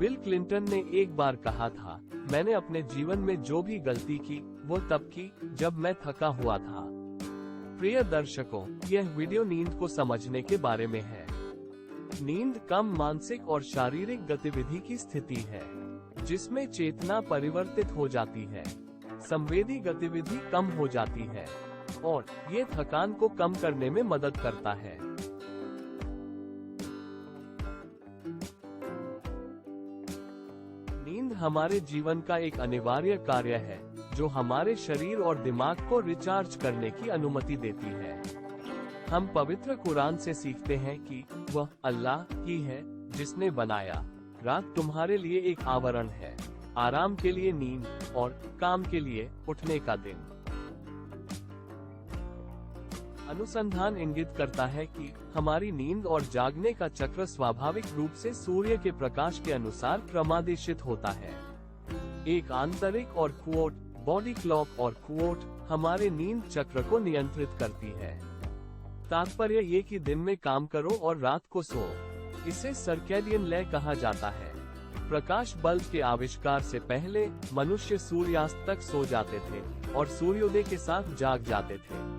Bill Clinton ने एक बार कहा था, मैंने अपने जीवन में जो भी गलती की वो तब की जब मैं थका हुआ था। प्रिय दर्शकों, यह वीडियो नींद को समझने के बारे में है। नींद कम मानसिक और शारीरिक गतिविधि की स्थिति है जिसमें चेतना परिवर्तित हो जाती है, संवेदी गतिविधि कम हो जाती है और ये थकान को कम करने में मदद करता है। नींद हमारे जीवन का एक अनिवार्य कार्य है जो हमारे शरीर और दिमाग को रिचार्ज करने की अनुमति देती है। हम पवित्र कुरान से सीखते हैं कि वह अल्लाह ही है जिसने बनाया। रात तुम्हारे लिए एक आवरण है, आराम के लिए नींद और काम के लिए उठने का दिन। अनुसंधान इंगित करता है कि हमारी नींद और जागने का चक्र स्वाभाविक रूप से सूर्य के प्रकाश के अनुसार क्रमादेशित होता है। एक आंतरिक और क्वोट बॉडी क्लॉक और क्वोट हमारे नींद चक्र को नियंत्रित करती है। तात्पर्य ये कि दिन में काम करो और रात को सो। इसे सर्कैडियन लय कहा जाता है। प्रकाश बल्ब के आविष्कार से पहले मनुष्य सूर्यास्त तक सो जाते थे और सूर्योदय के साथ जाग जाते थे।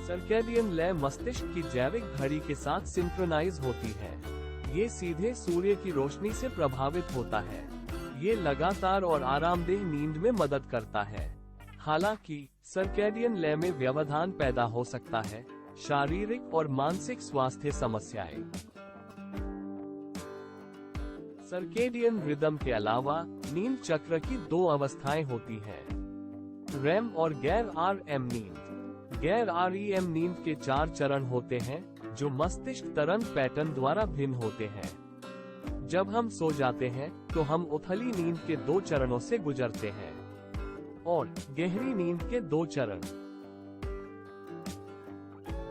सर्कैडियन लय मस्तिष्क की जैविक घड़ी के साथ सिंक्रोनाइज होती है। ये सीधे सूर्य की रोशनी से प्रभावित होता है। ये लगातार और आरामदेह नींद में मदद करता है। हालांकि सर्कैडियन लय में व्यवधान पैदा हो सकता है, शारीरिक और मानसिक स्वास्थ्य समस्याएं। सर्केडियन रिदम के अलावा नींद चक्र की दो अवस्थाएं होती हैं, रेम और गैर आरएम नींद। गैर आरईएम नींद के 4 चरण होते हैं जो मस्तिष्क तरंग पैटर्न द्वारा भिन्न होते हैं। जब हम सो जाते हैं तो हम उथली नींद के 2 चरणों से गुजरते हैं और गहरी नींद के 2 चरण।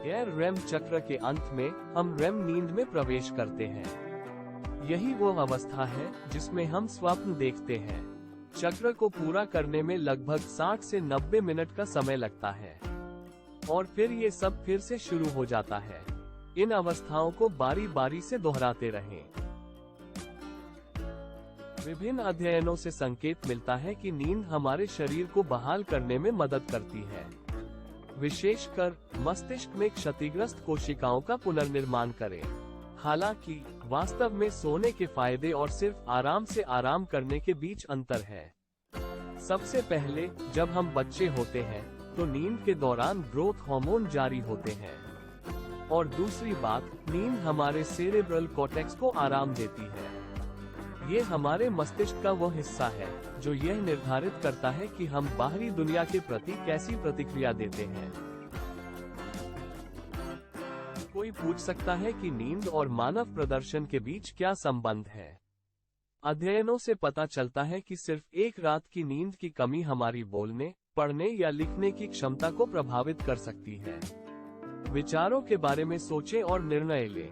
गैर रेम चक्र के अंत में हम रेम नींद में प्रवेश करते हैं। यही वो अवस्था है जिसमें हम स्वप्न देखते हैं। चक्र को पूरा करने में लगभग 60 से 90 मिनट का समय लगता है और फिर ये सब फिर से शुरू हो जाता है। इन अवस्थाओं को बारी बारी से दोहराते रहें। विभिन्न अध्ययनों से संकेत मिलता है कि नींद हमारे शरीर को बहाल करने में मदद करती है, विशेषकर मस्तिष्क में क्षतिग्रस्त कोशिकाओं का पुनर्निर्माण करें। हालांकि वास्तव में सोने के फायदे और सिर्फ आराम से आराम करने के बीच अंतर है। सबसे पहले, जब हम बच्चे होते हैं तो नींद के दौरान ग्रोथ हार्मोन जारी होते हैं और दूसरी बात, नींद हमारे सेरेब्रल कॉर्टेक्स को आराम देती है। ये हमारे मस्तिष्क का वो हिस्सा है जो यह निर्धारित करता है कि हम बाहरी दुनिया के प्रति कैसी प्रतिक्रिया देते हैं। कोई पूछ सकता है कि नींद और मानव प्रदर्शन के बीच क्या संबंध है? अध्ययनों से पता चलता है कि सिर्फ एक रात की नींद की कमी हमारी बोलने, पढ़ने या लिखने की क्षमता को प्रभावित कर सकती है। विचारों के बारे में सोचें और निर्णय लें।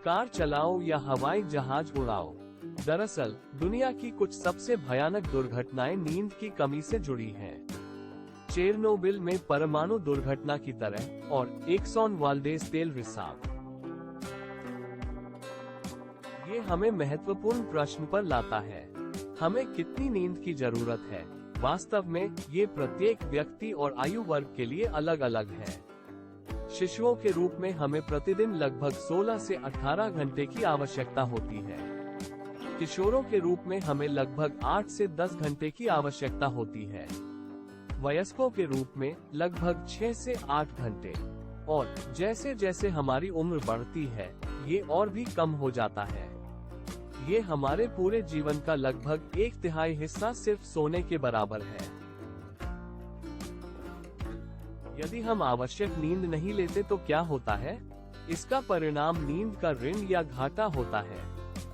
कार चलाओ या हवाई जहाज उड़ाओ। दरअसल दुनिया की कुछ सबसे भयानक दुर्घटनाएं नींद की कमी से जुड़ी हैं। चेरनोबिल में परमाणु दुर्घटना की तरह और एक्सॉन वाल्डेस तेल रिसाव। ये हमें महत्वपूर्ण प्रश्न पर लाता है, हमें कितनी नींद की जरूरत है? वास्तव में ये प्रत्येक व्यक्ति और आयु वर्ग के लिए अलग अलग है। शिशुओं के रूप में हमें प्रतिदिन लगभग 16 से 18 घंटे की आवश्यकता होती है। किशोरों के रूप में हमें लगभग 8 से 10 घंटे की आवश्यकता होती है। वयस्कों के रूप में लगभग 6 से 8 घंटे और जैसे जैसे हमारी उम्र बढ़ती है ये और भी कम हो जाता है। ये हमारे पूरे जीवन का लगभग 1/3 हिस्सा सिर्फ सोने के बराबर है। यदि हम आवश्यक नींद नहीं लेते तो क्या होता है? इसका परिणाम नींद का ऋण या घाटा होता है।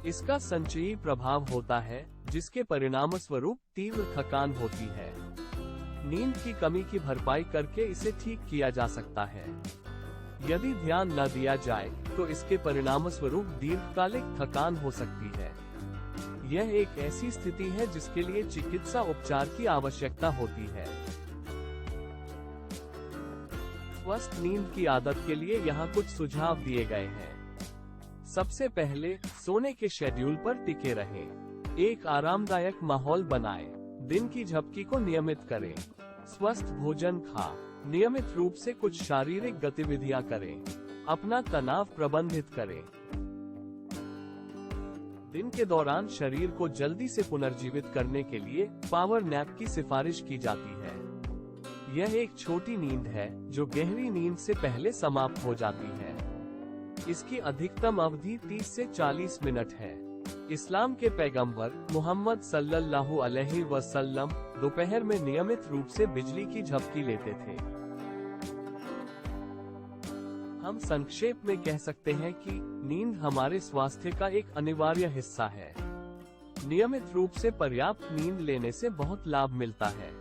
इसका संचयी प्रभाव होता है जिसके परिणामस्वरूप तीव्र थकान होती है। नींद की कमी की भरपाई करके इसे ठीक किया जा सकता है। यदि ध्यान न दिया जाए तो इसके परिणामस्वरूप दीर्घकालिक थकान हो सकती है। यह एक ऐसी स्थिति है जिसके लिए चिकित्सा उपचार की आवश्यकता होती है। स्वस्थ नींद की आदत के लिए यहाँ कुछ सुझाव दिए गए हैं। सबसे पहले सोने के शेड्यूल पर टिके रहें। एक आरामदायक माहौल बनाएं। दिन की झपकी को नियमित करें। स्वस्थ भोजन खा। नियमित रूप से कुछ शारीरिक गतिविधियां करें। अपना तनाव प्रबंधित करें। दिन के दौरान शरीर को जल्दी से पुनर्जीवित करने के लिए पावर नैप की सिफारिश की जाती है। यह एक छोटी नींद है जो गहरी नींद से पहले समाप्त हो जाती है। इसकी अधिकतम अवधि 30 से 40 मिनट है। इस्लाम के पैगंबर मोहम्मद सल्लल्लाहु अलैहि वसल्लम दोपहर में नियमित रूप से बिजली की झपकी लेते थे। हम संक्षेप में कह सकते हैं कि नींद हमारे स्वास्थ्य का एक अनिवार्य हिस्सा है। नियमित रूप से पर्याप्त नींद लेने से बहुत लाभ मिलता है।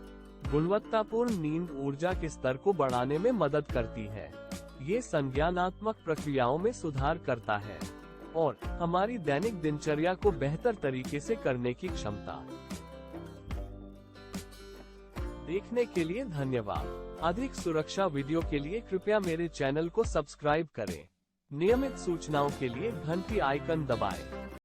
गुणवत्तापूर्ण नींद ऊर्जा के स्तर को बढ़ाने में मदद करती है। ये संज्ञानात्मक प्रक्रियाओं में सुधार करता है और हमारी दैनिक दिनचर्या को बेहतर तरीके से करने की क्षमता। देखने के लिए धन्यवाद। अधिक सुरक्षा वीडियो के लिए कृपया मेरे चैनल को सब्सक्राइब करें। नियमित सूचनाओं के लिए घंटी आइकन दबाएं।